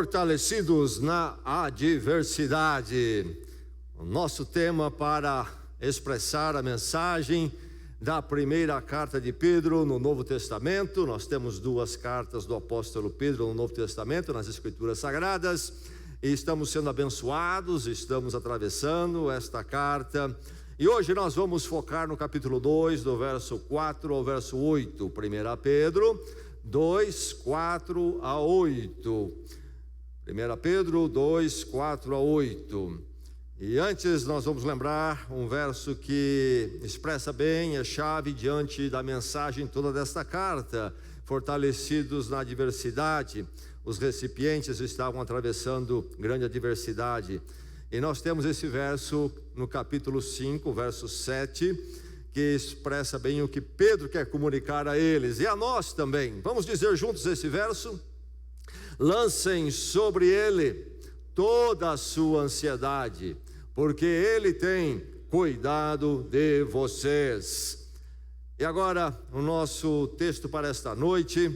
Fortalecidos na adversidade. O nosso tema para expressar a mensagem da primeira carta de Pedro no Novo Testamento. Nós temos duas cartas do apóstolo Pedro no Novo Testamento, nas Escrituras Sagradas, e estamos sendo abençoados, estamos atravessando esta carta. E hoje nós vamos focar no capítulo 2, do verso 4 ao verso 8. 1 Pedro 2, 4 a 8. 1 Pedro 2, 4 a 8. E antes nós vamos lembrar um verso que expressa bem a chave diante da mensagem toda desta carta. Fortalecidos na adversidade. Os recipientes estavam atravessando grande adversidade. E nós temos esse verso no capítulo 5, verso 7, que expressa bem o que Pedro quer comunicar a eles e a nós também. Vamos dizer juntos esse verso? Lancem sobre ele toda a sua ansiedade, porque ele tem cuidado de vocês. E agora o nosso texto para esta noite,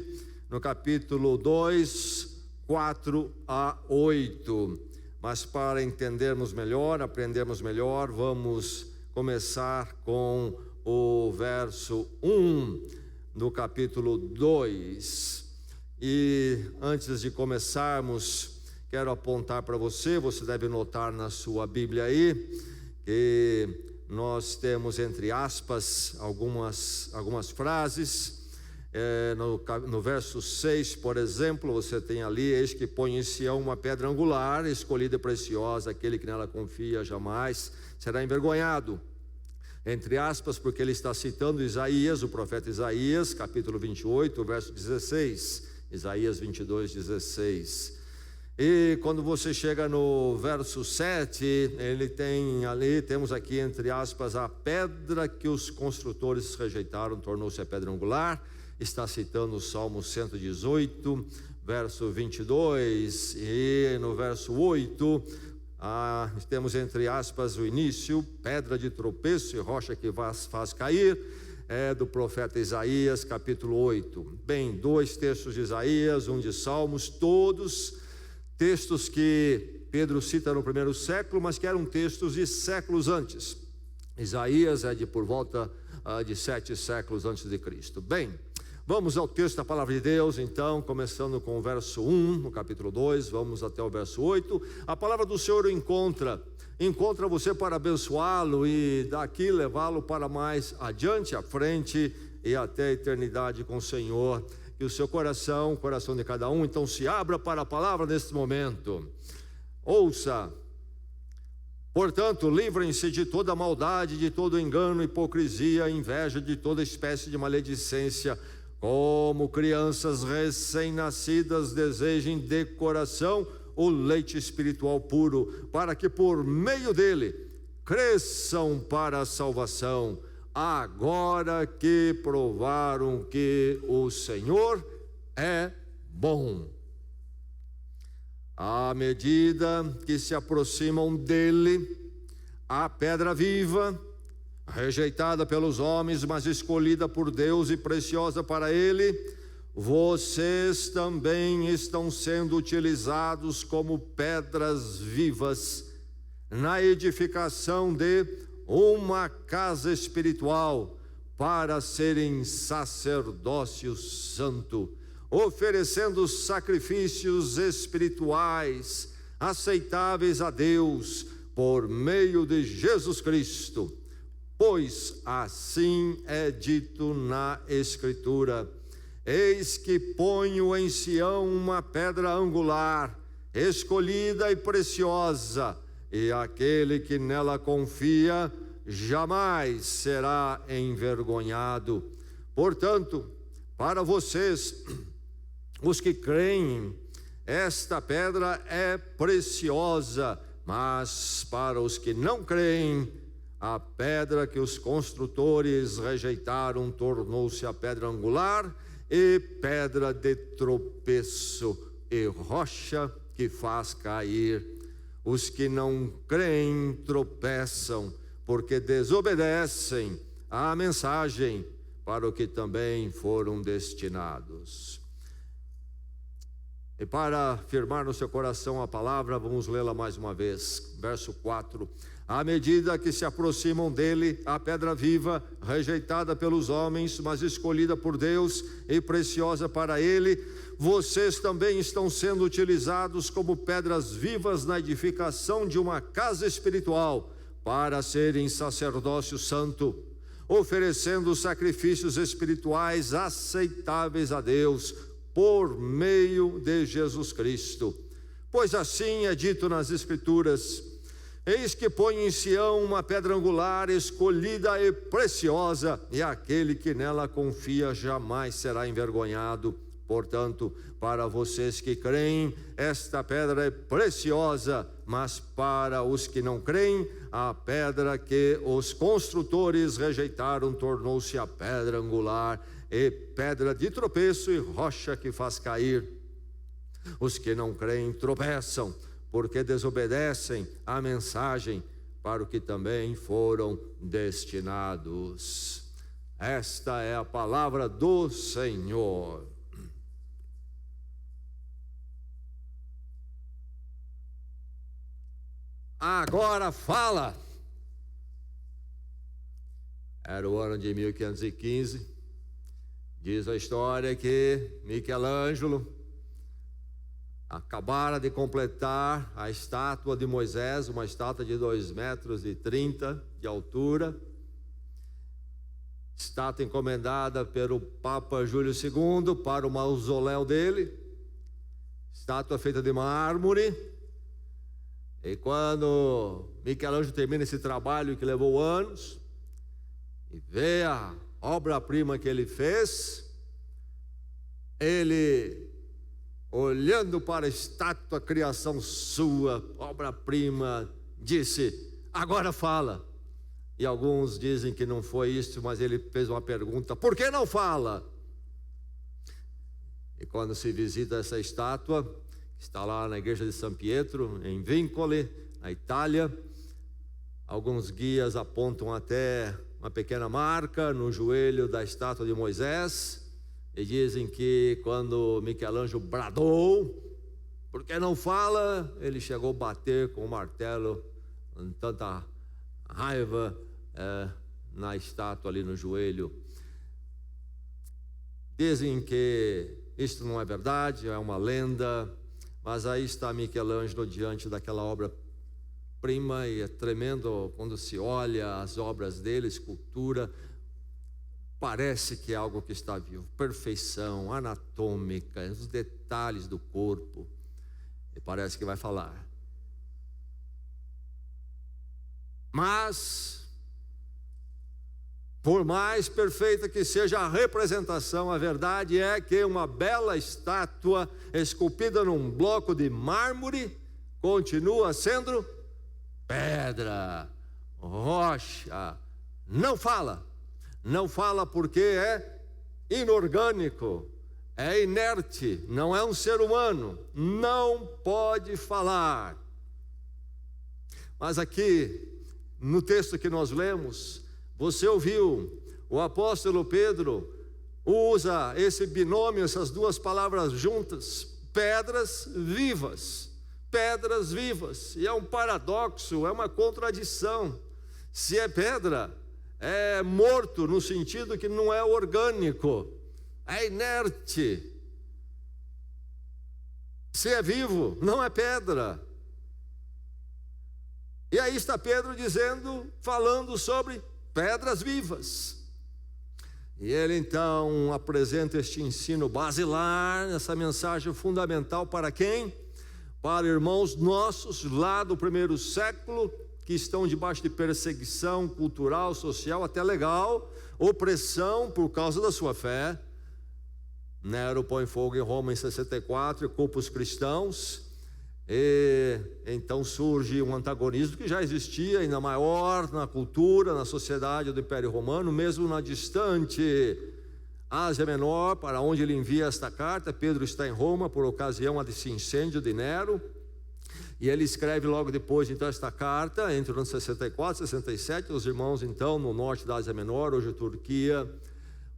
no capítulo 2, 4 a 8. Mas para entendermos melhor, aprendermos melhor, vamos começar com o verso 1 do capítulo 2. E antes de começarmos, quero apontar para você deve notar na sua Bíblia aí, que nós temos entre aspas algumas frases. No verso 6, por exemplo, você tem ali: eis que põe em Sião uma pedra angular, escolhida e preciosa, aquele que nela confia jamais será envergonhado. Entre aspas, porque ele está citando Isaías, o profeta Isaías, capítulo 28, verso 16. Isaías 22, 16. E quando você chega no verso 7, ele tem ali, temos aqui entre aspas, a pedra que os construtores rejeitaram tornou-se a pedra angular. Está citando o Salmo 118, verso 22. E no verso 8, temos entre aspas o início: pedra de tropeço e rocha que faz cair. É do profeta Isaías, capítulo 8. Bem, 2 textos de Isaías, 1 de Salmos, todos textos que Pedro cita no primeiro século, mas que eram textos de séculos antes. Isaías é de por volta de 7 séculos antes de Cristo. Bem, vamos ao texto da palavra de Deus, então, começando com o verso 1, no capítulo 2, vamos até o verso 8. A palavra do Senhor encontra você para abençoá-lo e daqui levá-lo para mais adiante, à frente e até a eternidade com o Senhor. Que o seu coração, o coração de cada um, então se abra para a palavra neste momento. Ouça: portanto, livrem-se de toda maldade, de todo engano, hipocrisia, inveja, de toda espécie de maledicência. Como crianças recém-nascidas, desejem de coração o leite espiritual puro, para que por meio dele cresçam para a salvação, agora que provaram que o Senhor é bom. À medida que se aproximam dele, a pedra viva, rejeitada pelos homens, mas escolhida por Deus e preciosa para ele, vocês também estão sendo utilizados como pedras vivas na edificação de uma casa espiritual, para serem sacerdócio santo, oferecendo sacrifícios espirituais aceitáveis a Deus por meio de Jesus Cristo. Pois assim é dito na Escritura: eis que ponho em Sião uma pedra angular, escolhida e preciosa, e aquele que nela confia jamais será envergonhado. Portanto, para vocês, os que creem, esta pedra é preciosa, mas para os que não creem, a pedra que os construtores rejeitaram tornou-se a pedra angular e pedra de tropeço e rocha que faz cair. Os que não creem tropeçam, porque desobedecem à mensagem para o que também foram destinados. E para firmar no seu coração a palavra, vamos lê-la mais uma vez. Verso 4. À medida que se aproximam dele, a pedra viva, rejeitada pelos homens, mas escolhida por Deus e preciosa para ele, vocês também estão sendo utilizados como pedras vivas na edificação de uma casa espiritual, para serem sacerdócio santo, oferecendo sacrifícios espirituais aceitáveis a Deus, por meio de Jesus Cristo. Pois assim é dito nas Escrituras: eis que põe em Sião uma pedra angular, escolhida e preciosa, e aquele que nela confia jamais será envergonhado. Portanto, para vocês que creem, esta pedra é preciosa, mas para os que não creem, a pedra que os construtores rejeitaram tornou-se a pedra angular, e pedra de tropeço e rocha que faz cair. Os que não creem tropeçam, porque desobedecem à mensagem para o que também foram destinados. Esta é a palavra do Senhor. Agora fala. Era o ano de 1515. Diz a história que Michelangelo acabara de completar a estátua de Moisés, uma estátua de 2,30 metros de altura, estátua encomendada pelo Papa Júlio II para o mausoléu dele, estátua feita de mármore. E quando Michelangelo termina esse trabalho que levou anos, e vê a obra-prima que ele fez, ele, olhando para a estátua, criação sua, obra-prima, disse: agora fala. E alguns dizem que não foi isso, mas ele fez uma pergunta: por que não fala? E quando se visita essa estátua, que está lá na igreja de San Pietro, em Vincoli, na Itália, alguns guias apontam até uma pequena marca no joelho da estátua de Moisés, e dizem que quando Michelangelo bradou: por que não fala? Ele chegou a bater com o martelo, com tanta raiva, na estátua ali no joelho. Dizem que isto não é verdade, é uma lenda, mas aí está Michelangelo diante daquela obra-prima, e é tremendo quando se olha as obras dele, escultura, parece que é algo que está vivo, perfeição anatômica, os detalhes do corpo, e parece que vai falar. Mas, por mais perfeita que seja a representação, a verdade é que uma bela estátua esculpida num bloco de mármore continua sendo pedra, rocha. Não fala. Não fala porque é inorgânico, é inerte, não é um ser humano, não pode falar. Mas aqui, no texto que nós lemos, você ouviu, o apóstolo Pedro usa esse binômio, essas duas palavras juntas, pedras vivas, pedras vivas. E é um paradoxo, é uma contradição. Se é pedra, é morto no sentido que não é orgânico, é inerte. Se é vivo, não é pedra. E aí está Pedro dizendo, falando sobre pedras vivas. E ele então apresenta este ensino basilar, essa mensagem fundamental para quem? Para irmãos nossos lá do primeiro século, que estão debaixo de perseguição cultural, social, até legal, opressão por causa da sua fé. Nero põe fogo em Roma em 64 e culpa os cristãos. E então surge um antagonismo que já existia, ainda maior na cultura, na sociedade do Império Romano, mesmo na distante Ásia Menor, para onde ele envia esta carta. Pedro está em Roma por ocasião desse incêndio de Nero, e ele escreve logo depois então esta carta, entre os anos 64 e 67, os irmãos então no norte da Ásia Menor, hoje Turquia,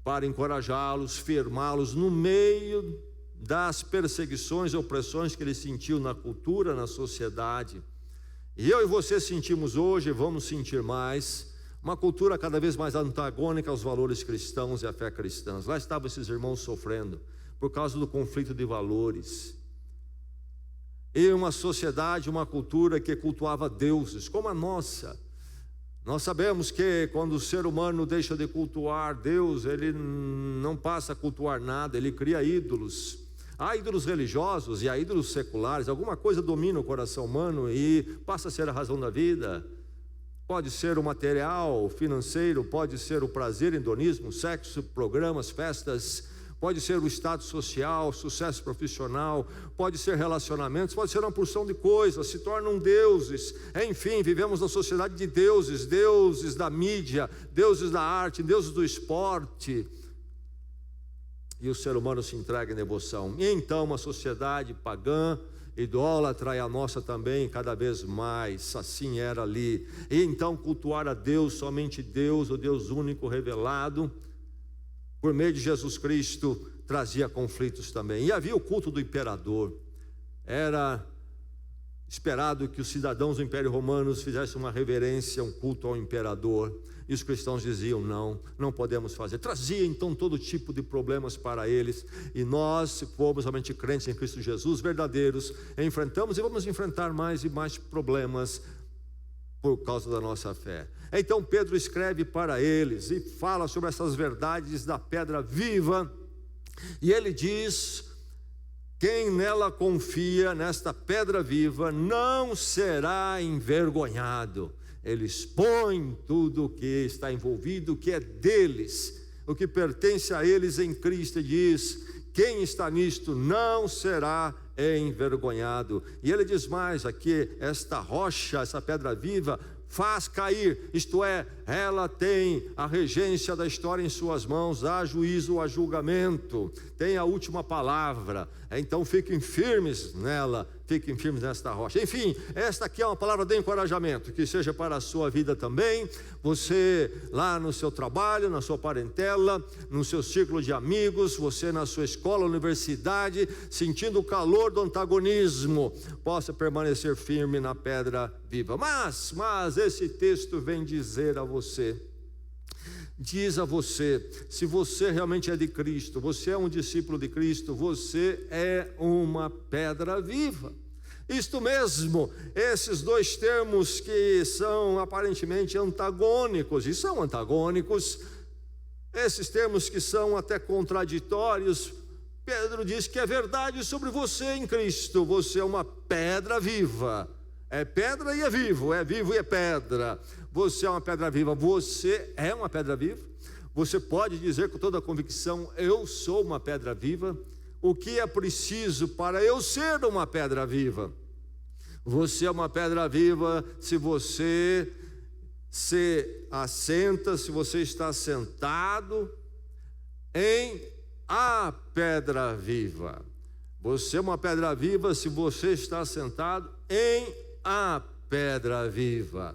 para encorajá-los, firmá-los no meio das perseguições e opressões que ele sentiu na cultura, na sociedade. E eu e você sentimos hoje, vamos sentir mais, uma cultura cada vez mais antagônica aos valores cristãos e à fé cristã. Lá estavam esses irmãos sofrendo por causa do conflito de valores. E uma sociedade, uma cultura que cultuava deuses, como a nossa. Nós sabemos que quando o ser humano deixa de cultuar Deus, ele não passa a cultuar nada, ele cria ídolos. Há ídolos religiosos e há ídolos seculares, alguma coisa domina o coração humano e passa a ser a razão da vida. Pode ser o material, o financeiro, pode ser o prazer, hedonismo, sexo, programas, festas, pode ser o status social, sucesso profissional, pode ser relacionamentos, pode ser uma porção de coisas, se tornam deuses. Enfim, vivemos na sociedade de deuses, deuses da mídia, deuses da arte, deuses do esporte. E o ser humano se entrega em devoção. E então uma sociedade pagã, idólatra, e a nossa também cada vez mais, assim era ali. E então cultuar a Deus, somente Deus, o Deus único revelado, por meio de Jesus Cristo, trazia conflitos também. E havia o culto do imperador. Era esperado que os cidadãos do Império Romano fizessem uma reverência, um culto ao imperador. E os cristãos diziam, não podemos fazer. Trazia então todo tipo de problemas para eles. E nós, se formos realmente crentes em Cristo Jesus, verdadeiros, enfrentamos e vamos enfrentar mais e mais problemas por causa da nossa fé. Então Pedro escreve para eles e fala sobre essas verdades da pedra viva. E ele diz: quem nela confia, nesta pedra viva, não será envergonhado. Ele expõe tudo o que está envolvido, o que é deles, o que pertence a eles em Cristo, e diz: quem está nisto não será envergonhado. E ele diz mais aqui: esta rocha, essa pedra viva, faz cair, isto é, ela tem a regência da história em suas mãos, há juízo, há julgamento, tem a última palavra. Então fiquem firmes nela, fiquem firmes nesta rocha. Enfim, esta aqui é uma palavra de encorajamento, que seja para a sua vida também. Você lá no seu trabalho, na sua parentela, no seu círculo de amigos, você na sua escola, universidade, sentindo o calor do antagonismo, possa permanecer firme na pedra viva. Mas esse texto vem dizer a você, diz a você, se você realmente é de Cristo, você é um discípulo de Cristo, você é uma pedra viva. Isto mesmo, esses dois termos que são aparentemente antagônicos, e são antagônicos, esses termos que são até contraditórios, Pedro diz que é verdade sobre você em Cristo. Você é uma pedra viva. É pedra e é vivo e é pedra. Você é uma pedra viva, você é uma pedra viva. Você pode dizer com toda a convicção: eu sou uma pedra viva. O que é preciso para eu ser uma pedra viva? Você é uma pedra viva se você se assenta, se você está sentado em a pedra viva. Você é uma pedra viva se você está sentado em a pedra viva.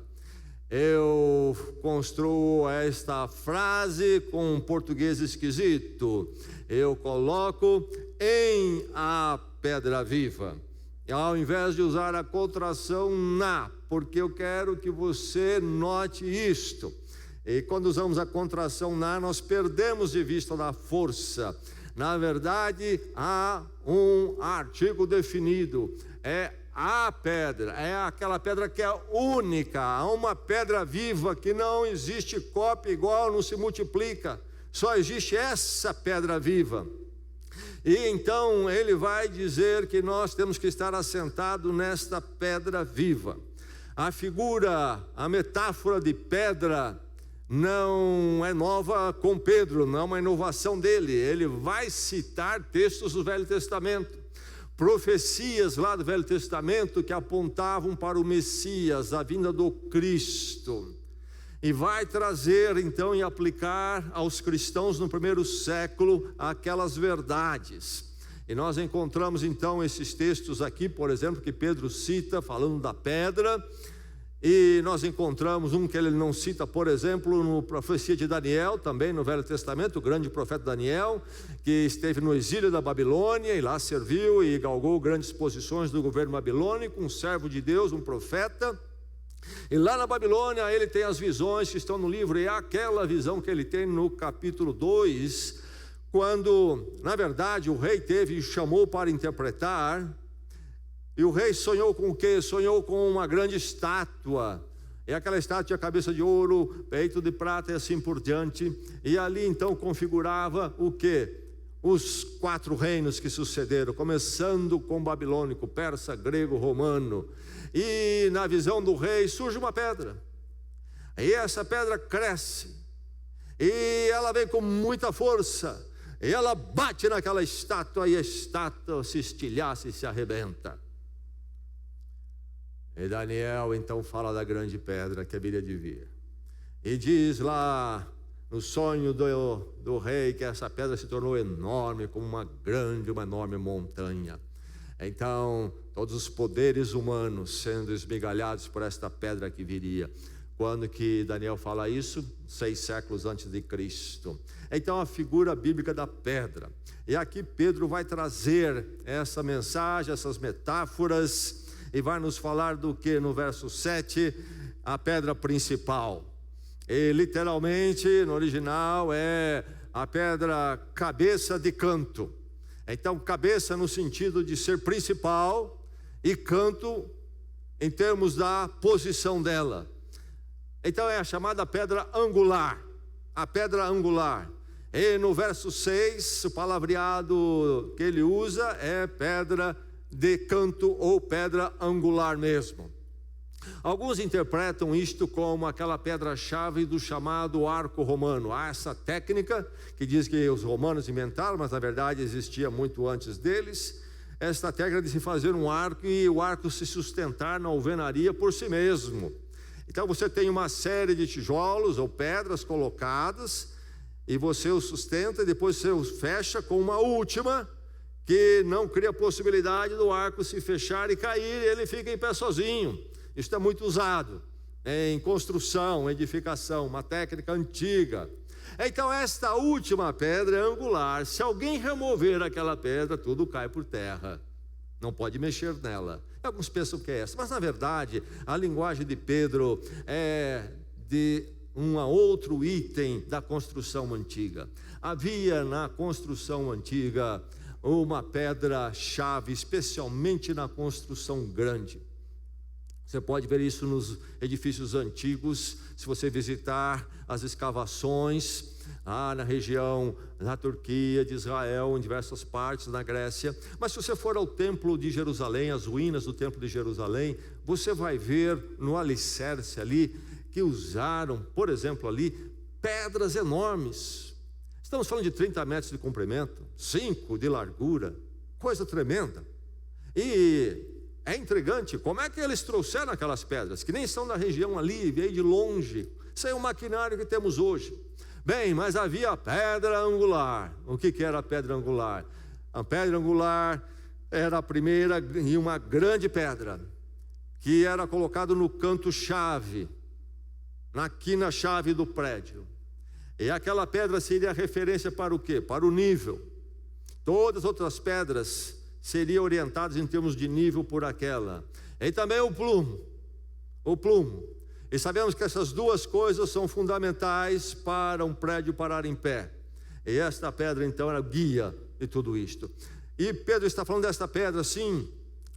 Eu construo esta frase com um português esquisito. Eu coloco em a pedra viva, ao invés de usar a contração na, porque eu quero que você note isto. E quando usamos a contração na, nós perdemos de vista da força. Na verdade, há um artigo definido, é a pedra, é aquela pedra que é única. Há uma pedra viva que não existe cópia igual, não se multiplica, só existe essa pedra viva. E então ele vai dizer que nós temos que estar assentados nesta pedra viva. A figura, a metáfora de pedra não é nova com Pedro, não é uma inovação dele. Ele vai citar textos do Velho Testamento, profecias lá do Velho Testamento que apontavam para o Messias, a vinda do Cristo, e vai trazer então e aplicar aos cristãos no primeiro século aquelas verdades. E nós encontramos então esses textos aqui, por exemplo, que Pedro cita falando da pedra, E nós encontramos um que ele não cita, por exemplo, no profecia de Daniel, também no Velho Testamento, o grande profeta Daniel, que esteve no exílio da Babilônia e lá serviu e galgou grandes posições do governo babilônico, um servo de Deus, um profeta. E lá na Babilônia ele tem as visões que estão no livro, e é aquela visão que ele tem no capítulo 2, quando, na verdade, o rei teve e chamou para interpretar. E o rei sonhou com o quê? Sonhou com uma grande estátua. E aquela estátua tinha cabeça de ouro, peito de prata e assim por diante. E ali então configurava o quê? Os 4 reinos que sucederam, começando com babilônico, persa, grego, romano. E na visão do rei surge uma pedra. E essa pedra cresce. E ela vem com muita força. E ela bate naquela estátua e a estátua se estilhaça e se arrebenta. E Daniel então fala da grande pedra que haveria de vir. E diz lá no sonho do rei que essa pedra se tornou enorme, como uma enorme montanha. Então, todos os poderes humanos sendo esmigalhados por esta pedra que viria. Quando que Daniel fala isso? 6 séculos antes de Cristo. Então, a figura bíblica da pedra. E aqui Pedro vai trazer essa mensagem, essas metáforas, e vai nos falar do que no verso 7, a pedra principal. E literalmente, no original, é a pedra cabeça de canto. Então, cabeça no sentido de ser principal e canto em termos da posição dela. Então, é a chamada pedra angular. A pedra angular. E no verso 6, o palavreado que ele usa é pedra de canto ou pedra angular mesmo. Alguns interpretam isto como aquela pedra-chave do chamado arco romano. Há essa técnica que diz que os romanos inventaram, mas na verdade existia muito antes deles. Esta técnica de se fazer um arco e o arco se sustentar na alvenaria por si mesmo. Então você tem uma série de tijolos ou pedras colocadas e você os sustenta e depois você os fecha com uma última que não cria possibilidade do arco se fechar e cair, e ele fica em pé sozinho. Isso é muito usado em construção, edificação, uma técnica antiga. Então esta última pedra é angular. Se alguém remover aquela pedra, tudo cai por terra. Não pode mexer nela. Alguns pensam que é essa, mas na verdade a linguagem de Pedro é de um outro item da construção antiga. Havia na construção antiga uma pedra-chave, especialmente na construção grande. Você pode ver isso nos edifícios antigos, se você visitar as escavações na região da Turquia, de Israel, em diversas partes, na Grécia. Mas se você for ao templo de Jerusalém, as ruínas do templo de Jerusalém, você vai ver no alicerce ali, que usaram, por exemplo ali, pedras enormes. Estamos falando de 30 metros de comprimento, 5 de largura, coisa tremenda. E é intrigante, como é que eles trouxeram aquelas pedras, que nem estão na região ali, veio de longe. Isso é o maquinário que temos hoje. Bem, mas havia a pedra angular. O que era a pedra angular? A pedra angular era a primeira e uma grande pedra, que era colocada no canto-chave, na quina-chave do prédio. E aquela pedra seria referência para o quê? Para o nível. Todas as outras pedras seriam orientadas em termos de nível por aquela. E também o plumo. O plumo. E sabemos que essas duas coisas são fundamentais para um prédio parar em pé. E esta pedra então era guia de tudo isto. E Pedro está falando desta pedra sim,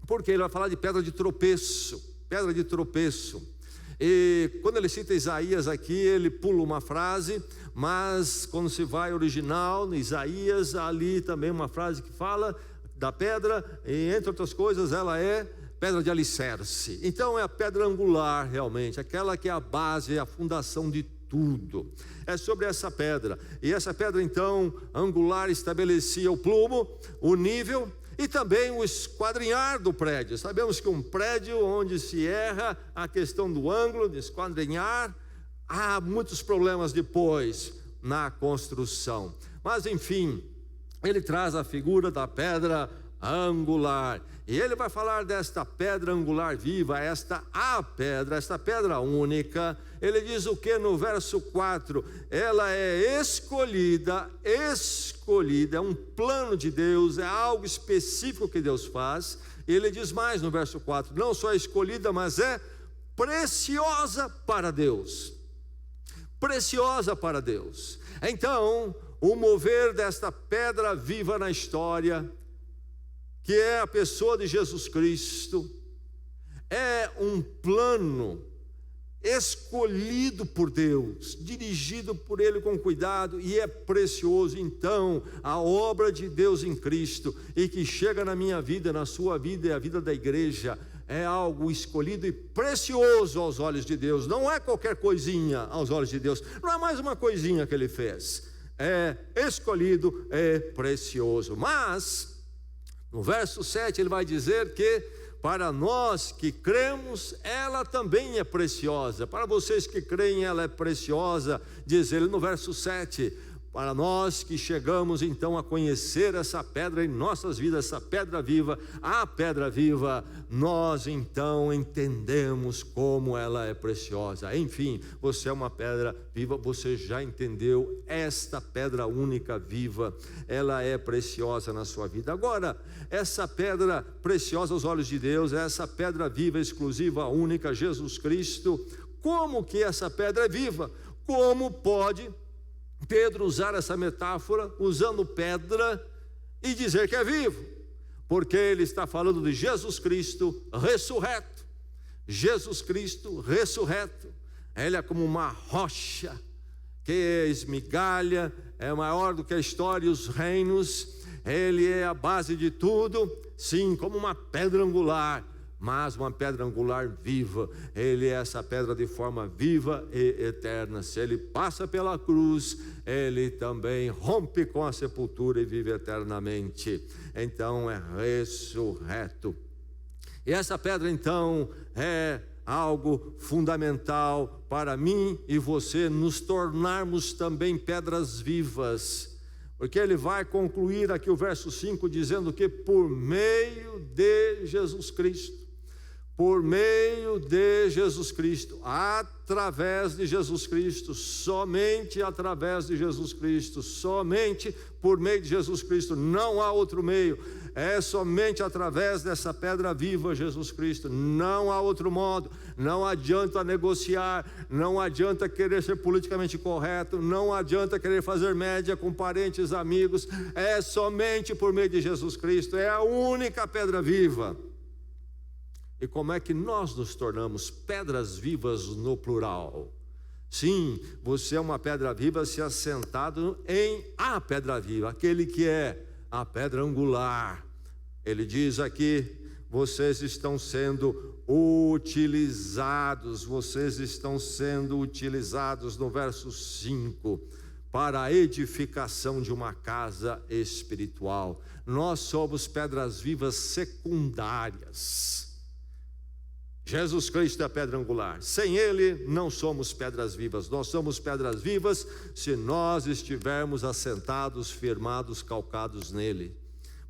porque ele vai falar de pedra de tropeço. Pedra de tropeço. E quando ele cita Isaías aqui, ele pula uma frase, mas quando se vai ao original, Isaías, ali também uma frase que fala da pedra, e entre outras coisas ela é pedra de alicerce. Então é a pedra angular realmente, aquela que é a base, é a fundação de tudo. É sobre essa pedra, e essa pedra então angular estabelecia o plumo, o nível, e também o esquadrinhar do prédio. Sabemos que um prédio onde se erra a questão do ângulo, de esquadrinhar, há muitos problemas depois na construção. Mas enfim, ele traz a figura da pedra angular. E ele vai falar desta pedra angular viva, esta pedra única. Ele diz o que no verso 4? Ela é escolhida, é um plano de Deus, é algo específico que Deus faz. E ele diz mais no verso 4, não só é escolhida, mas é preciosa para Deus. Preciosa para Deus. Então, o mover desta pedra viva na história, que é a pessoa de Jesus Cristo, é um plano escolhido por Deus, dirigido por Ele com cuidado, e é precioso. Então, a obra de Deus em Cristo, e que chega na minha vida, na sua vida e a vida da igreja, é algo escolhido e precioso aos olhos de Deus. Não é qualquer coisinha aos olhos de Deus, não é mais uma coisinha que Ele fez, é escolhido, é precioso. Mas no verso 7 ele vai dizer que para nós que cremos, ela também é preciosa. Para vocês que creem, ela é preciosa, diz ele no verso 7. Para nós que chegamos então a conhecer essa pedra em nossas vidas, essa pedra viva, a pedra viva, nós então entendemos como ela é preciosa. Enfim, você é uma pedra viva, você já entendeu esta pedra única viva, ela é preciosa na sua vida. Agora, essa pedra preciosa aos olhos de Deus, essa pedra viva, exclusiva, única, Jesus Cristo, como que essa pedra é viva? Como pode Pedro usar essa metáfora, usando pedra, e dizer que é vivo? Porque ele está falando de Jesus Cristo ressurreto. Jesus Cristo ressurreto. Ele é como uma rocha que esmigalha, é maior do que a história e os reinos. Ele é a base de tudo, sim, como uma pedra angular, mas uma pedra angular viva. Ele é essa pedra de forma viva e eterna. Se ele passa pela cruz, ele também rompe com a sepultura e vive eternamente. Então é ressurreto. E essa pedra então é algo fundamental para mim e você nos tornarmos também pedras vivas. Porque ele vai concluir aqui o verso 5 dizendo que por meio de Jesus Cristo, por meio de Jesus Cristo, através de Jesus Cristo, somente através de Jesus Cristo, somente por meio de Jesus Cristo, não há outro meio, é somente através dessa pedra viva, Jesus Cristo, não há outro modo. Não adianta negociar, não adianta querer ser politicamente correto, não adianta querer fazer média com parentes, amigos, é somente por meio de Jesus Cristo, é a única pedra viva. E como é que nós nos tornamos pedras vivas no plural? Sim, você é uma pedra viva se assentado em a pedra viva, aquele que é a pedra angular. Ele diz aqui, vocês estão sendo utilizados no verso 5, para a edificação de uma casa espiritual. Nós somos pedras vivas secundárias. Jesus Cristo é a pedra angular. Sem Ele não somos pedras vivas. Nós somos pedras vivas se nós estivermos assentados, firmados, calcados nele.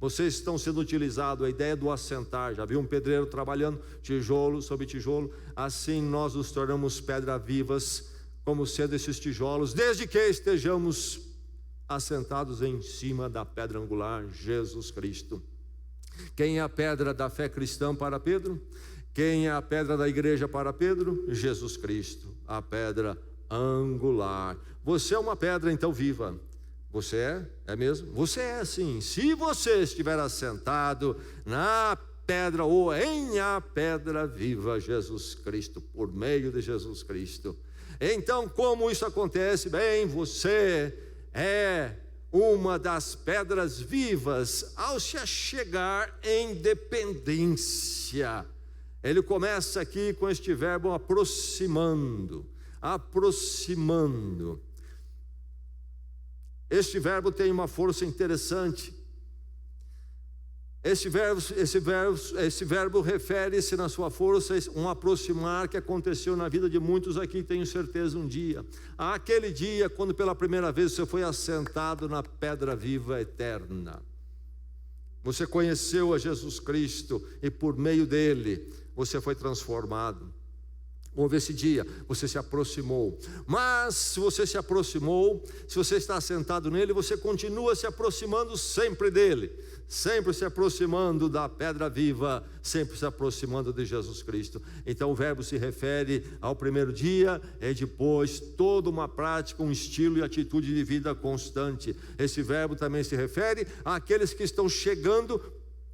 Vocês estão sendo utilizados, a ideia do assentar. Já viu um pedreiro trabalhando tijolo sobre tijolo? Assim nós nos tornamos pedras vivas, como sendo esses tijolos, desde que estejamos assentados em cima da pedra angular, Jesus Cristo. Quem é a pedra da fé cristã para Pedro? Quem é a pedra da igreja para Pedro? Jesus Cristo, a pedra angular. Você é uma pedra então viva. Você é? É mesmo? Você é sim. Se você estiver assentado na pedra ou em a pedra viva, Jesus Cristo, por meio de Jesus Cristo. Então, como isso acontece? Bem, você é uma das pedras vivas ao se achegar em dependência. Ele começa aqui com este verbo aproximando. Este verbo tem uma força interessante. Esse verbo refere-se na sua força a um aproximar que aconteceu na vida de muitos aqui, tenho certeza, um dia. Aquele dia, quando pela primeira vez você foi assentado na pedra viva eterna. Você conheceu a Jesus Cristo e por meio dele você foi transformado. Houve esse dia, você se aproximou. Mas se você se aproximou, se você está sentado nele, você continua se aproximando sempre dele, sempre se aproximando da pedra viva, sempre se aproximando de Jesus Cristo. Então o verbo se refere ao primeiro dia e depois toda uma prática, um estilo e atitude de vida constante. Esse verbo também se refere àqueles que estão chegando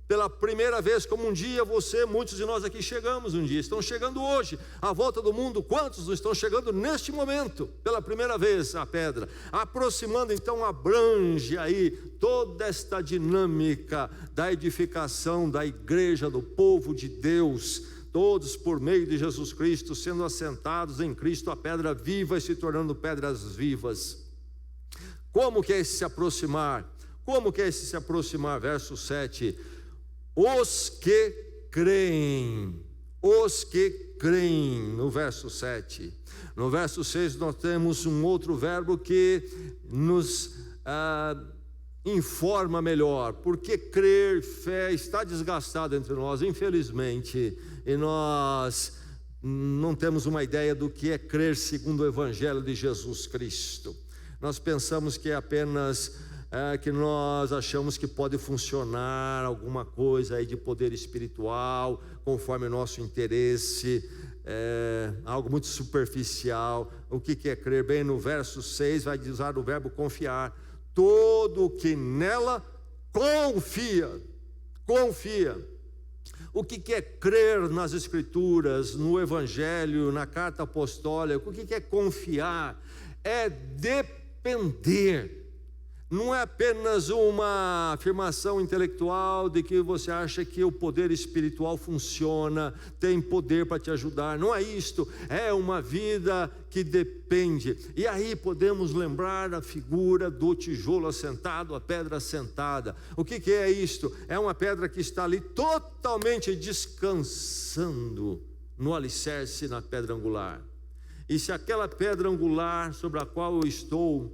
pela primeira vez, como um dia você, muitos de nós aqui chegamos um dia, estão chegando hoje, à volta do mundo. Quantos não estão chegando neste momento, pela primeira vez, à pedra? Aproximando, então, abrange aí toda esta dinâmica da edificação da igreja, do povo de Deus, todos por meio de Jesus Cristo, sendo assentados em Cristo, a pedra viva e se tornando pedras vivas. Como que é esse se aproximar? Como que é esse se aproximar? Verso 7. Os que creem, no verso 7. No verso 6 nós temos um outro verbo que nos informa melhor, porque crer, fé, está desgastado entre nós, infelizmente, e nós não temos uma ideia do que é crer segundo o Evangelho de Jesus Cristo. Nós pensamos que é apenas que nós achamos que pode funcionar alguma coisa aí de poder espiritual, conforme o nosso interesse, algo muito superficial. O que é crer? Bem, no verso 6 vai usar o verbo confiar. Todo que nela confia. O que é crer nas Escrituras, no Evangelho, na carta apostólica? O que é confiar? É depender. Não é apenas uma afirmação intelectual de que você acha que o poder espiritual funciona, tem poder para te ajudar. Não é isto, é uma vida que depende. E aí podemos lembrar a figura do tijolo assentado, a pedra assentada. O que é isto? É uma pedra que está ali totalmente descansando no alicerce, na pedra angular. E se aquela pedra angular sobre a qual eu estou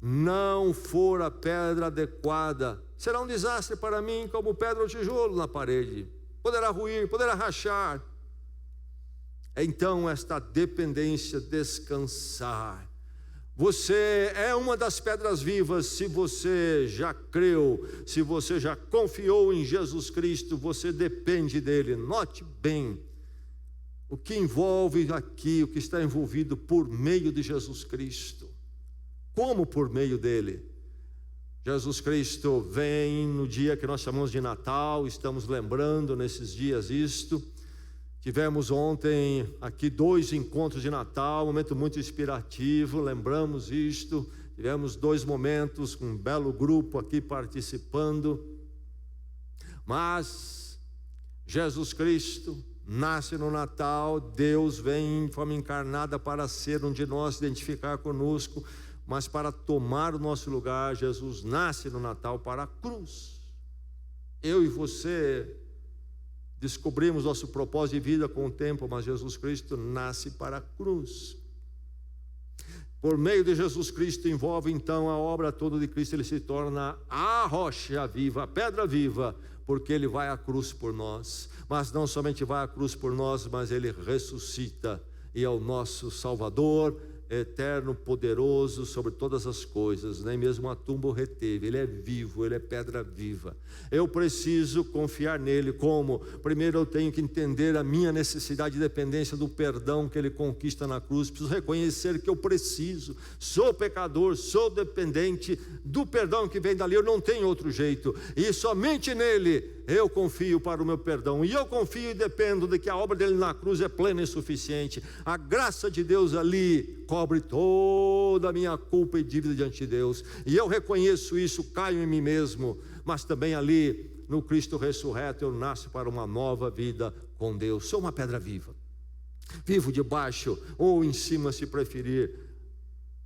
não for a pedra adequada, será um desastre para mim, como pedra ou tijolo na parede. Poderá ruir, poderá rachar. Então esta dependência, descansar. Você é uma das pedras vivas. Se você já creu, se você já confiou em Jesus Cristo, você depende dele. Note bem o que envolve aqui, o que está envolvido por meio de Jesus Cristo. Como por meio dele? Jesus Cristo vem no dia que nós chamamos de Natal, estamos lembrando nesses dias isto. Tivemos ontem aqui 2 encontros de Natal, um momento muito inspirativo, lembramos isto. Tivemos 2 momentos com um belo grupo aqui participando. Mas Jesus Cristo nasce no Natal, Deus vem em forma encarnada para ser um de nós, se identificar conosco, mas para tomar o nosso lugar. Jesus nasce no Natal para a cruz. Eu e você descobrimos nosso propósito de vida com o tempo, mas Jesus Cristo nasce para a cruz. Por meio de Jesus Cristo envolve então a obra toda de Cristo. Ele se torna a rocha viva, a pedra viva, porque ele vai à cruz por nós. Mas não somente vai à cruz por nós, mas ele ressuscita e é o nosso Salvador, eterno, poderoso sobre todas as coisas, nem mesmo a tumba o reteve. Ele é vivo, ele é pedra viva. Eu preciso confiar nele. Como? Primeiro eu tenho que entender a minha necessidade e dependência do perdão que ele conquista na cruz. Preciso reconhecer que eu preciso, sou pecador, sou dependente do perdão que vem dali. Eu não tenho outro jeito, e somente nele eu confio para o meu perdão. E eu confio e dependo de que a obra dele na cruz é plena e suficiente. A graça de Deus ali cobre toda a minha culpa e dívida diante de Deus. E eu reconheço isso, caio em mim mesmo. Mas também ali, no Cristo ressurreto, eu nasço para uma nova vida com Deus. Sou uma pedra viva. Vivo debaixo ou em cima, se preferir,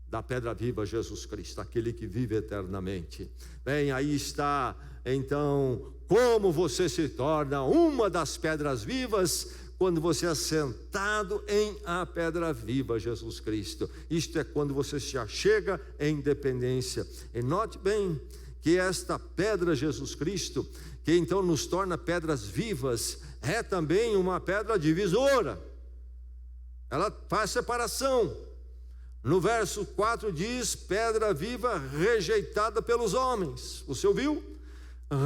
da pedra viva, Jesus Cristo, aquele que vive eternamente. Bem, aí está, então, como você se torna uma das pedras vivas, quando você é sentado em a pedra viva, Jesus Cristo. Isto é quando você se achega em dependência. E note bem que esta pedra, Jesus Cristo, que então nos torna pedras vivas, é também uma pedra divisora. Ela faz separação. No verso 4 diz: pedra viva rejeitada pelos homens. Você ouviu?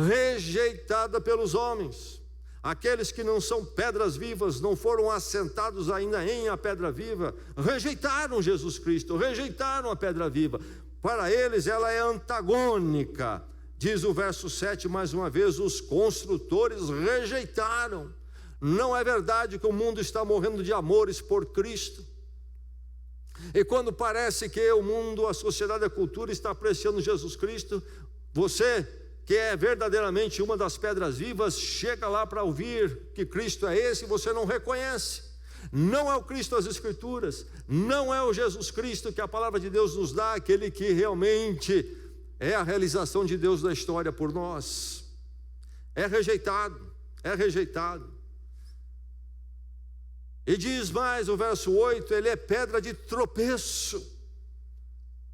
Rejeitada pelos homens. Aqueles que não são pedras vivas, não foram assentados ainda em a pedra viva, rejeitaram Jesus Cristo, rejeitaram a pedra viva. Para eles ela é antagônica. Diz o verso 7 mais uma vez: os construtores rejeitaram. Não é verdade que o mundo está morrendo de amores por Cristo? E quando parece que o mundo, a sociedade, a cultura está apreciando Jesus Cristo, você, que é verdadeiramente uma das pedras vivas, chega lá para ouvir que Cristo é esse e você não reconhece. Não é o Cristo das Escrituras, não é o Jesus Cristo que a palavra de Deus nos dá, aquele que realmente é a realização de Deus na história por nós. É rejeitado, é rejeitado. E diz mais o verso 8, ele é pedra de tropeço.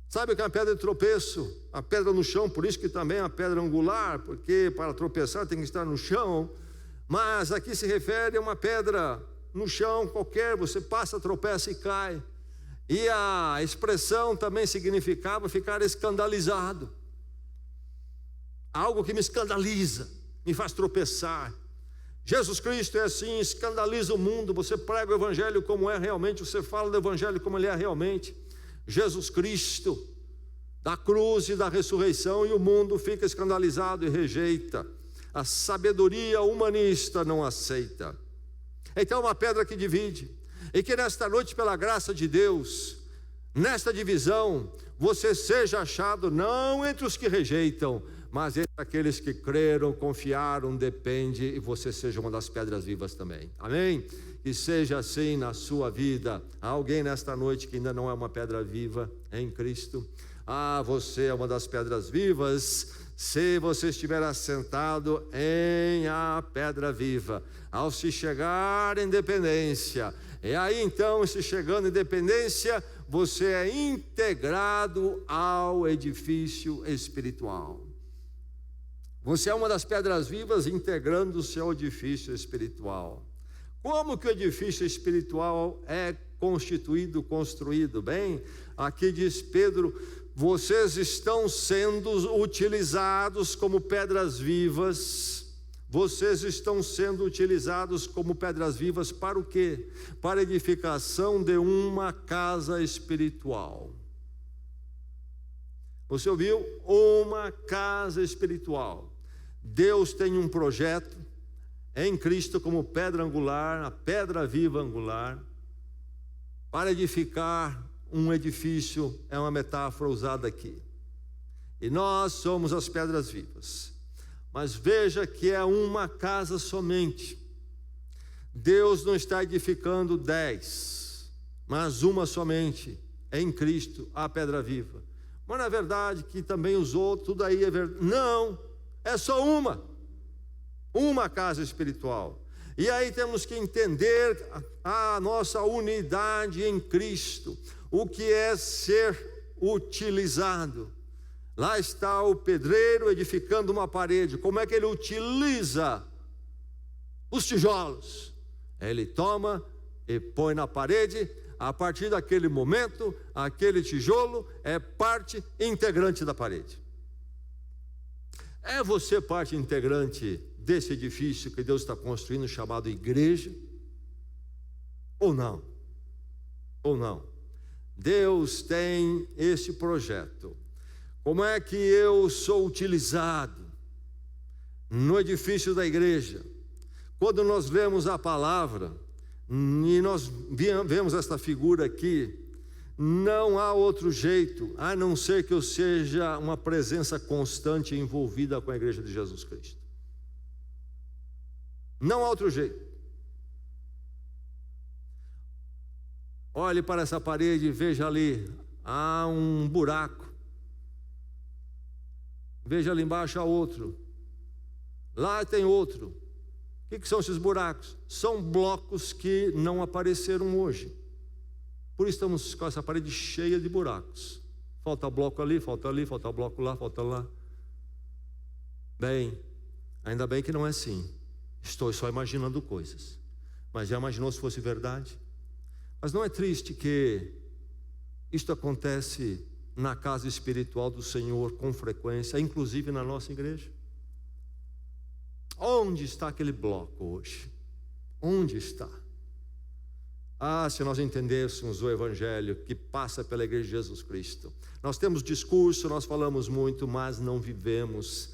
Sabe o que é uma pedra de tropeço? A pedra no chão, por isso que também é uma pedra angular, porque para tropeçar tem que estar no chão. Mas aqui se refere a uma pedra no chão qualquer, você passa, tropeça e cai. E a expressão também significava ficar escandalizado. Algo que me escandaliza, me faz tropeçar. Jesus Cristo é assim, escandaliza o mundo. Você prega o evangelho como é realmente, você fala do evangelho como ele é realmente. Jesus Cristo, da cruz e da ressurreição, e o mundo fica escandalizado e rejeita. A sabedoria humanista não aceita. Então é uma pedra que divide. E que nesta noite, pela graça de Deus, nesta divisão, você seja achado não entre os que rejeitam, mas entre aqueles que creram, confiaram, depende, e você seja uma das pedras vivas também. Amém? Que seja assim na sua vida. Há alguém nesta noite que ainda não é uma pedra viva em Cristo? Você é uma das pedras vivas, se você estiver assentado em a pedra viva. Ao se chegar em dependência, e aí então, se chegando em dependência, você é integrado ao edifício espiritual. Você é uma das pedras vivas integrando-se ao edifício espiritual. Como que o edifício espiritual é constituído, construído? Bem, aqui diz Pedro: vocês estão sendo utilizados como pedras vivas. Vocês estão sendo utilizados como pedras vivas para o quê? Para a edificação de uma casa espiritual. Você ouviu? Uma casa espiritual. Deus tem um projeto em Cristo como pedra angular, a pedra viva angular, para edificar um edifício. É uma metáfora usada aqui. E nós somos as pedras vivas. Mas veja que é uma casa somente. Deus não está edificando 10, mas uma somente, em Cristo, a pedra viva. Mas na verdade que também os outros, tudo aí é verdade. Não, é só uma casa espiritual. E aí temos que entender a nossa unidade em Cristo, o que é ser utilizado. Lá está o pedreiro edificando uma parede. Como é que ele utiliza os tijolos? Ele toma e põe na parede. A partir daquele momento, aquele tijolo é parte integrante da parede. É você parte integrante desse edifício que Deus está construindo, chamado igreja? Ou não? Ou não? Deus tem esse projeto. Como é que eu sou utilizado no edifício da igreja? Quando nós lemos a palavra, e nós vemos esta figura aqui, não há outro jeito, a não ser que eu seja uma presença constante envolvida com a igreja de Jesus Cristo. Não há outro jeito. Olhe para essa parede e veja ali, há um buraco. Veja ali embaixo há outro. Lá tem outro. O que são esses buracos? São blocos que não apareceram hoje. Por isso estamos com essa parede cheia de buracos. Falta bloco ali, falta bloco lá, falta lá. Bem, Ainda bem que não é assim. Estou só imaginando coisas. Mas já imaginou se fosse verdade? Mas não é triste que isto acontece na casa espiritual do Senhor com frequência, inclusive na nossa igreja? Onde está aquele bloco hoje? Onde está? Se nós entendêssemos o Evangelho que passa pela igreja de Jesus Cristo. Nós temos discurso, nós falamos muito, mas não vivemos.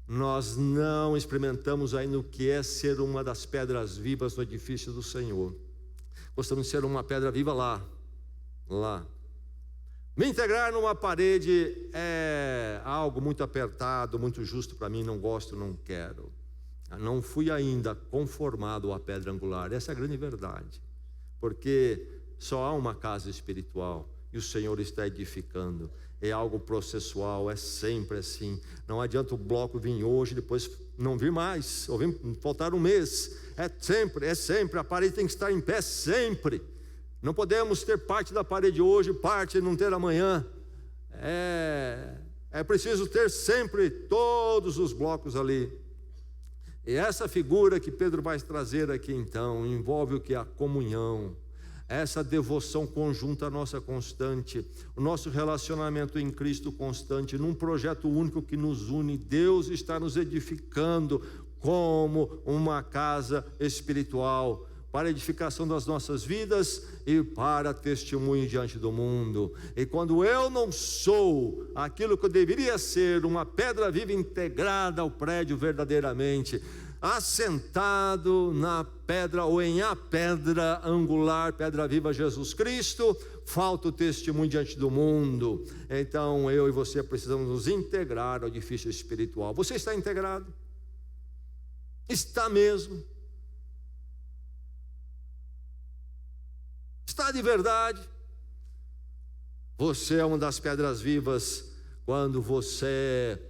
Nós não experimentamos ainda o que é ser uma das pedras vivas no edifício do Senhor. Gostamos de ser uma pedra viva lá. Me integrar numa parede é algo muito apertado, muito justo para mim, não gosto, não quero. Não fui ainda conformado à pedra angular, essa é a grande verdade. Porque só há uma casa espiritual e o Senhor está edificando. É algo processual, é sempre assim. Não adianta o bloco vir hoje, depois não vir mais, ou faltar um mês. É sempre, a parede tem que estar em pé sempre. Não podemos ter parte da parede hoje, parte não ter amanhã. É preciso ter sempre todos os blocos ali. E essa figura que Pedro vai trazer aqui então, envolve o que? A comunhão, essa devoção conjunta nossa constante, o nosso relacionamento em Cristo constante, num projeto único que nos une. Deus está nos edificando como uma casa espiritual, para a edificação das nossas vidas e para testemunho diante do mundo. E quando eu não sou aquilo que eu deveria ser, uma pedra viva integrada ao prédio verdadeiramente, assentado na pedra ou em a pedra angular, pedra viva Jesus Cristo, falta o testemunho diante do mundo. Então eu e você precisamos nos integrar ao edifício espiritual. Você está integrado? Está mesmo? Está de verdade? Você é uma das pedras vivas quando você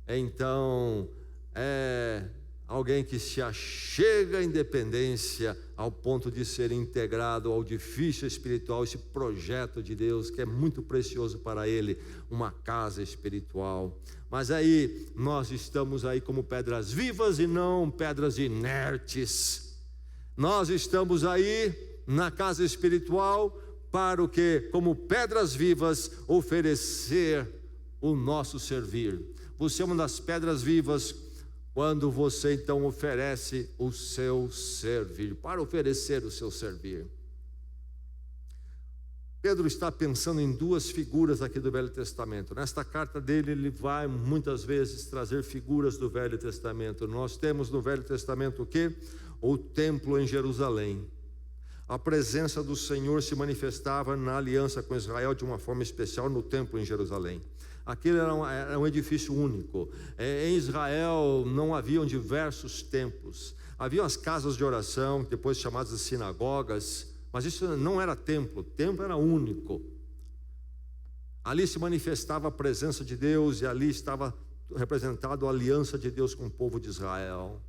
então é alguém que se achega à independência ao ponto de ser integrado ao edifício espiritual, esse projeto de Deus que é muito precioso para Ele, uma casa espiritual. Mas aí nós estamos aí como pedras vivas e não pedras inertes. Nós estamos aí na casa espiritual para o que? Como pedras vivas, oferecer o nosso servir. Você é uma das pedras vivas quando você então oferece o seu servir, para oferecer o seu servir. Pedro está pensando em duas figuras aqui do Velho Testamento. Nesta carta dele, ele vai muitas vezes trazer figuras do Velho Testamento. Nós temos no Velho Testamento o quê? O templo em Jerusalém. A presença do Senhor se manifestava na aliança com Israel de uma forma especial no templo em Jerusalém. Aquele era um edifício único. Em Israel não haviam diversos templos. Havia as casas de oração, depois chamadas de sinagogas, mas isso não era templo, o templo era único. Ali se manifestava a presença de Deus e ali estava representada a aliança de Deus com o povo de Israel.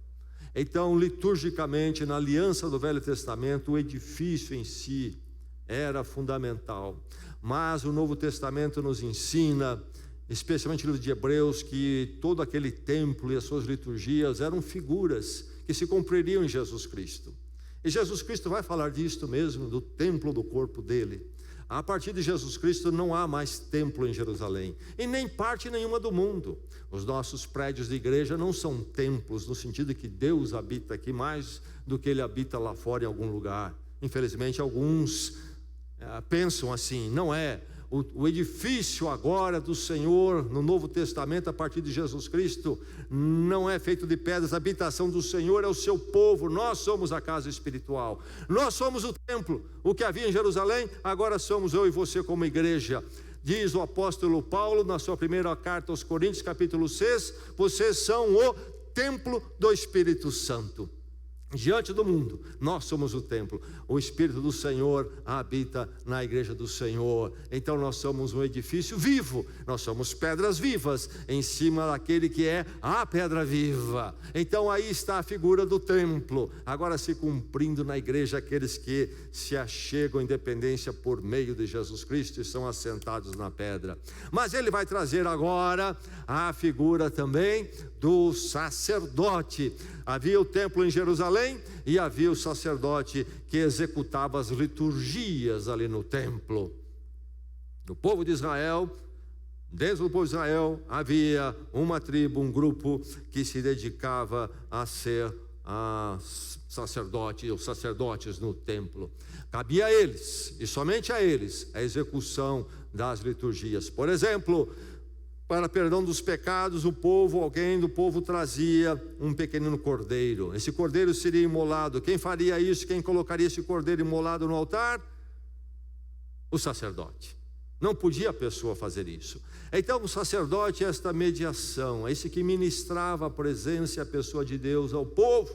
Então, liturgicamente, na aliança do Velho Testamento, o edifício em si era fundamental. Mas o Novo Testamento nos ensina, especialmente no livro de Hebreus, que todo aquele templo e as suas liturgias eram figuras que se cumpririam em Jesus Cristo. E Jesus Cristo vai falar disto mesmo, do templo do corpo dele. A partir de Jesus Cristo não há mais templo em Jerusalém, e nem parte nenhuma do mundo. Os nossos prédios de igreja não são templos, no sentido que Deus habita aqui mais do que Ele habita lá fora em algum lugar. Infelizmente alguns pensam assim, não é. O edifício agora do Senhor, no Novo Testamento, a partir de Jesus Cristo, não é feito de pedras. A habitação do Senhor é o seu povo. Nós somos a casa espiritual. Nós somos o templo. O que havia em Jerusalém, agora somos eu e você como igreja. Diz o apóstolo Paulo na sua primeira carta aos Coríntios, capítulo 6, vocês são o templo do Espírito Santo. diante do mundo, nós somos o templo. O Espírito do Senhor habita na igreja do Senhor. Então nós somos um edifício vivo, nós somos pedras vivas em cima daquele que é a pedra viva. Então aí está a figura do templo, agora se cumprindo na igreja aqueles que se achegam à independência por meio de Jesus Cristo e são assentados na pedra. Mas ele vai trazer agora a figura também do sacerdote. Havia o templo em Jerusalém e havia o sacerdote que executava as liturgias ali no templo. No povo de Israel, dentro do povo de Israel, havia uma tribo, um grupo que se dedicava a ser sacerdote, os sacerdotes no templo. Cabia a eles, e somente a eles, a execução das liturgias. Por exemplo, para perdão dos pecados, alguém do povo trazia um pequenino cordeiro. Esse cordeiro seria imolado. Quem faria isso? Quem colocaria esse cordeiro imolado no altar? O sacerdote. Não podia a pessoa fazer isso. Então o sacerdote é esta mediação, é esse que ministrava a presença e a pessoa de Deus ao povo.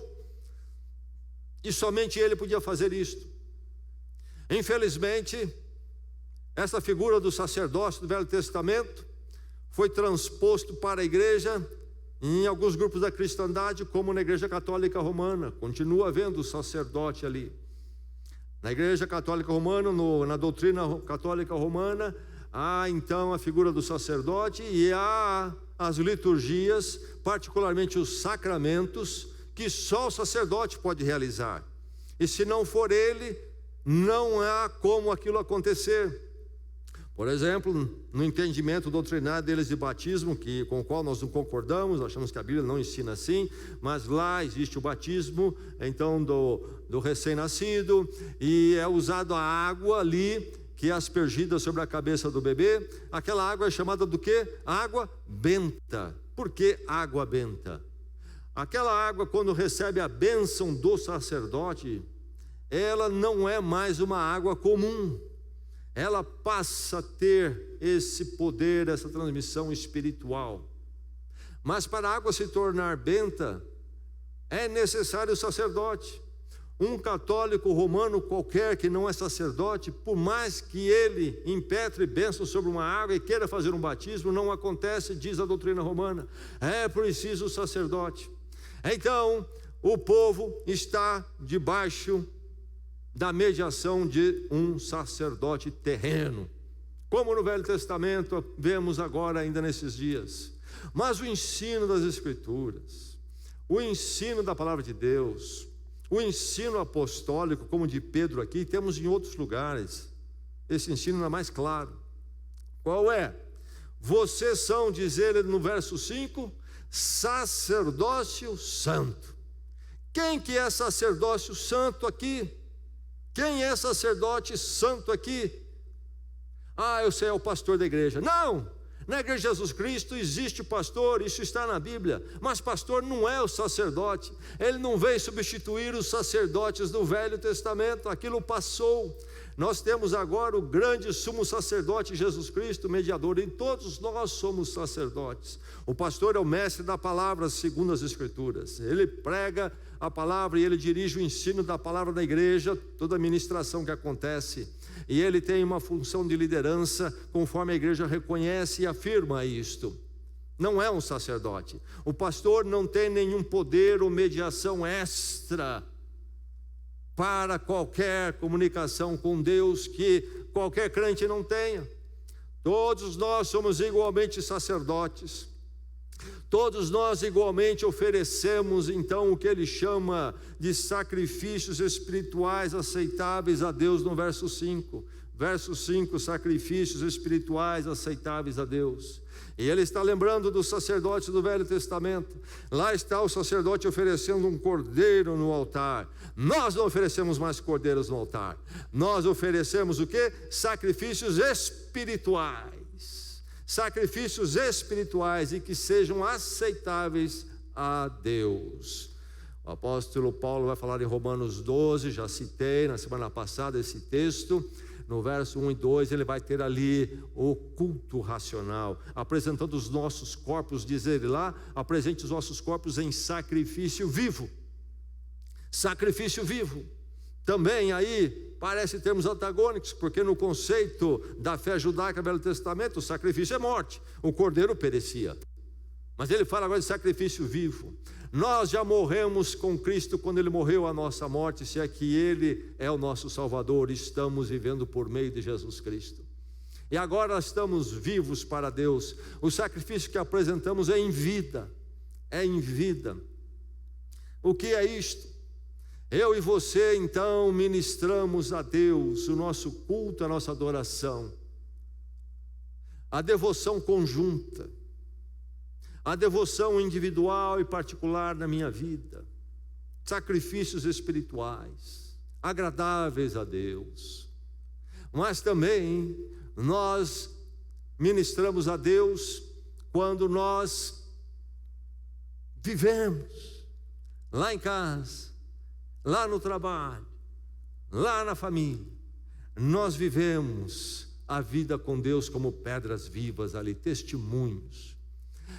E somente ele podia fazer isto. Infelizmente, essa figura do sacerdócio do Velho Testamento foi transposto para a igreja em alguns grupos da cristandade, como na Igreja Católica Romana. Continua havendo o sacerdote ali. Na Igreja Católica Romana, na doutrina católica romana, há então a figura do sacerdote e há as liturgias, particularmente os sacramentos, que só o sacerdote pode realizar. E se não for ele, não há como aquilo acontecer. Por exemplo, no entendimento doutrinário deles de batismo, com o qual nós não concordamos, achamos que a Bíblia não ensina assim, mas lá existe o batismo, então, do recém-nascido, e é usado a água ali, que é aspergida sobre a cabeça do bebê. Aquela água é chamada do quê? Água benta. Por que água benta? Aquela água, quando recebe a bênção do sacerdote, ela não é mais uma água comum. Ela passa a ter esse poder, essa transmissão espiritual. Mas para a água se tornar benta, é necessário o sacerdote. Um católico romano qualquer que não é sacerdote, por mais que ele impetre bênção sobre uma água e queira fazer um batismo, não acontece, diz a doutrina romana. É preciso o sacerdote. Então, o povo está debaixo da mediação de um sacerdote terreno, como no Velho Testamento vemos agora ainda nesses dias. Mas o ensino das Escrituras, o ensino da palavra de Deus, o ensino apostólico, como de Pedro aqui, temos em outros lugares. Esse ensino é mais claro. Qual é? Vocês são, diz ele no verso 5, sacerdócio santo. Quem que é sacerdócio santo aqui? Quem é sacerdote santo aqui? Eu sei, é o pastor da igreja. Não! Na igreja de Jesus Cristo existe pastor, isso está na Bíblia. Mas pastor não é o sacerdote. Ele não veio substituir os sacerdotes do Velho Testamento. Aquilo passou. Nós temos agora o grande sumo sacerdote Jesus Cristo, mediador, e todos nós somos sacerdotes. O pastor é o mestre da palavra segundo as Escrituras. Ele prega a palavra e ele dirige o ensino da palavra da igreja, toda a ministração que acontece. E ele tem uma função de liderança, conforme a igreja reconhece e afirma isto. Não é um sacerdote. O pastor não tem nenhum poder ou mediação extra para qualquer comunicação com Deus que qualquer crente não tenha. Todos nós somos igualmente sacerdotes. Todos nós igualmente oferecemos então o que ele chama de sacrifícios espirituais aceitáveis a Deus no verso 5. Verso 5, sacrifícios espirituais aceitáveis a Deus. E ele está lembrando dos sacerdotes do Velho Testamento. Lá está o sacerdote oferecendo um cordeiro no altar. Nós não oferecemos mais cordeiros no altar. Nós oferecemos o quê? Sacrifícios espirituais. Sacrifícios espirituais e que sejam aceitáveis a Deus. O apóstolo Paulo vai falar em Romanos 12, já citei na semana passada esse texto. No verso 1 e 2 ele vai ter ali o culto racional, apresentando os nossos corpos, diz ele lá, apresente os nossos corpos em sacrifício vivo, sacrifício vivo. Também aí parece termos antagônicos, porque no conceito da fé judaica do Velho Testamento, o sacrifício é morte, o cordeiro perecia. Mas ele fala agora de sacrifício vivo. Nós já morremos com Cristo quando Ele morreu a nossa morte, se é que Ele é o nosso Salvador, estamos vivendo por meio de Jesus Cristo. E agora estamos vivos para Deus. O sacrifício que apresentamos é em vida, é em vida. O que é isto? Eu e você então ministramos a Deus o nosso culto, a nossa adoração, a devoção conjunta, a devoção individual e particular na minha vida, sacrifícios espirituais, agradáveis a Deus. Mas também nós ministramos a Deus quando nós vivemos lá em casa, lá no trabalho, lá na família. Nós vivemos a vida com Deus como pedras vivas ali, testemunhos.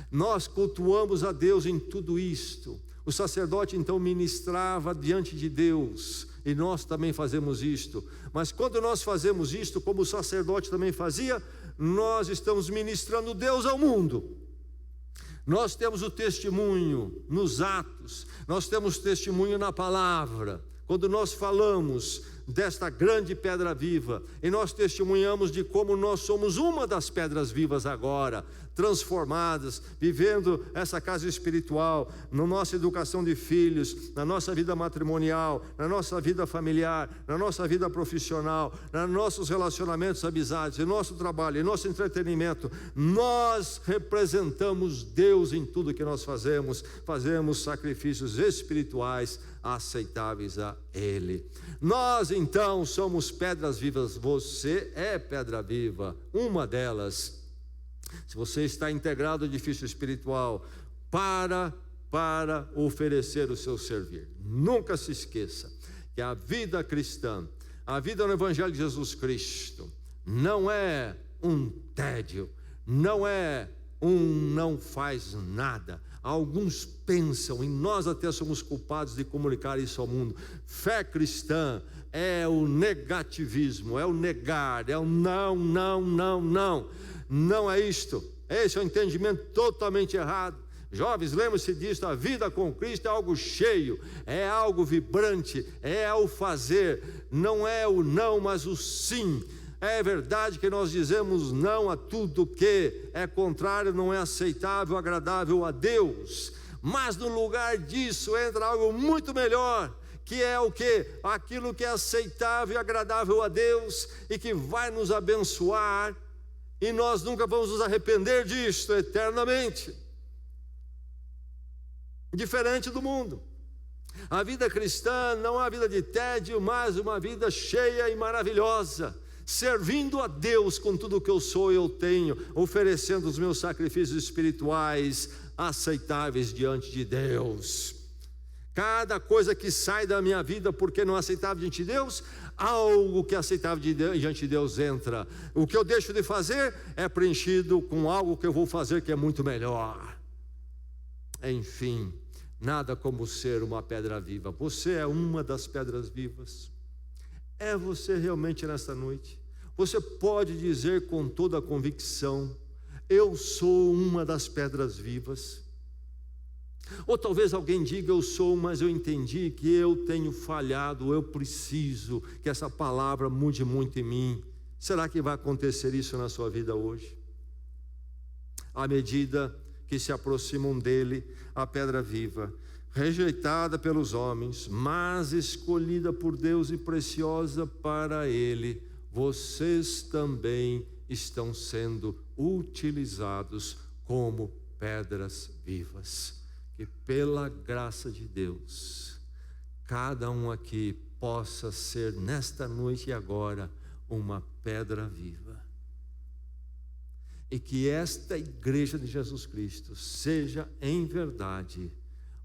Nós cultuamos a Deus em tudo isto. O sacerdote então ministrava diante de Deus, e nós também fazemos isto. Mas quando nós fazemos isto, como o sacerdote também fazia, nós estamos ministrando Deus ao mundo. Nós temos o testemunho nos atos, nós temos testemunho na palavra. Quando nós falamos desta grande pedra viva, e nós testemunhamos de como nós somos uma das pedras vivas agora, transformadas, vivendo essa casa espiritual, na nossa educação de filhos, na nossa vida matrimonial, na nossa vida familiar, na nossa vida profissional, nos nossos relacionamentos, amizades, em nosso trabalho, em nosso entretenimento. Nós representamos Deus em tudo que nós fazemos sacrifícios espirituais aceitáveis a Ele. Nós então somos pedras vivas. Você é pedra viva, uma delas. Se você está integrado ao edifício espiritual para oferecer o seu servir, nunca se esqueça que a vida cristã, a vida no Evangelho de Jesus Cristo, não é um tédio, não é não faz nada. Alguns pensam, e nós até somos culpados de comunicar isso ao mundo. Fé cristã é o negativismo, é o negar, é o não. Não é isto. Esse é um entendimento totalmente errado. Jovens, lembre-se disso, a vida com Cristo é algo cheio, é algo vibrante, é o fazer, não é o não, mas o sim. É verdade que nós dizemos não a tudo que é contrário, não é aceitável, agradável a Deus, mas no lugar disso entra algo muito melhor, que é o quê? Aquilo que é aceitável e agradável a Deus e que vai nos abençoar, e nós nunca vamos nos arrepender disto eternamente. Diferente do mundo. A vida cristã não é uma vida de tédio, mas uma vida cheia e maravilhosa, servindo a Deus com tudo o que eu sou e eu tenho, oferecendo os meus sacrifícios espirituais aceitáveis diante de Deus. Cada coisa que sai da minha vida porque não é aceitável diante de Deus, algo que é aceitável diante de Deus entra. O que eu deixo de fazer é preenchido com algo que eu vou fazer que é muito melhor. Enfim, nada como ser uma pedra viva. Você é uma das pedras vivas. É você realmente nesta noite? Você pode dizer com toda a convicção: eu sou uma das pedras vivas? Ou talvez alguém diga: eu sou, mas eu entendi que eu tenho falhado, eu preciso que essa palavra mude muito em mim. Será que vai acontecer isso na sua vida hoje? À medida que se aproximam dele, a pedra viva, rejeitada pelos homens, mas escolhida por Deus e preciosa para Ele, vocês também estão sendo utilizados como pedras vivas. Que pela graça de Deus, cada um aqui possa ser nesta noite e agora uma pedra viva. E que esta igreja de Jesus Cristo seja em verdade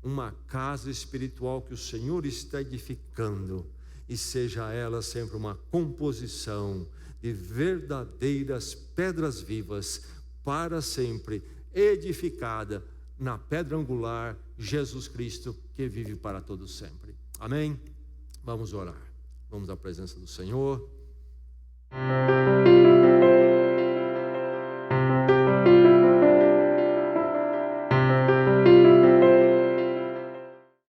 uma casa espiritual que o Senhor está edificando, e seja ela sempre uma composição de verdadeiras pedras vivas, para sempre edificada na pedra angular, Jesus Cristo, que vive para todo sempre. Amém? Vamos orar. Vamos à presença do Senhor.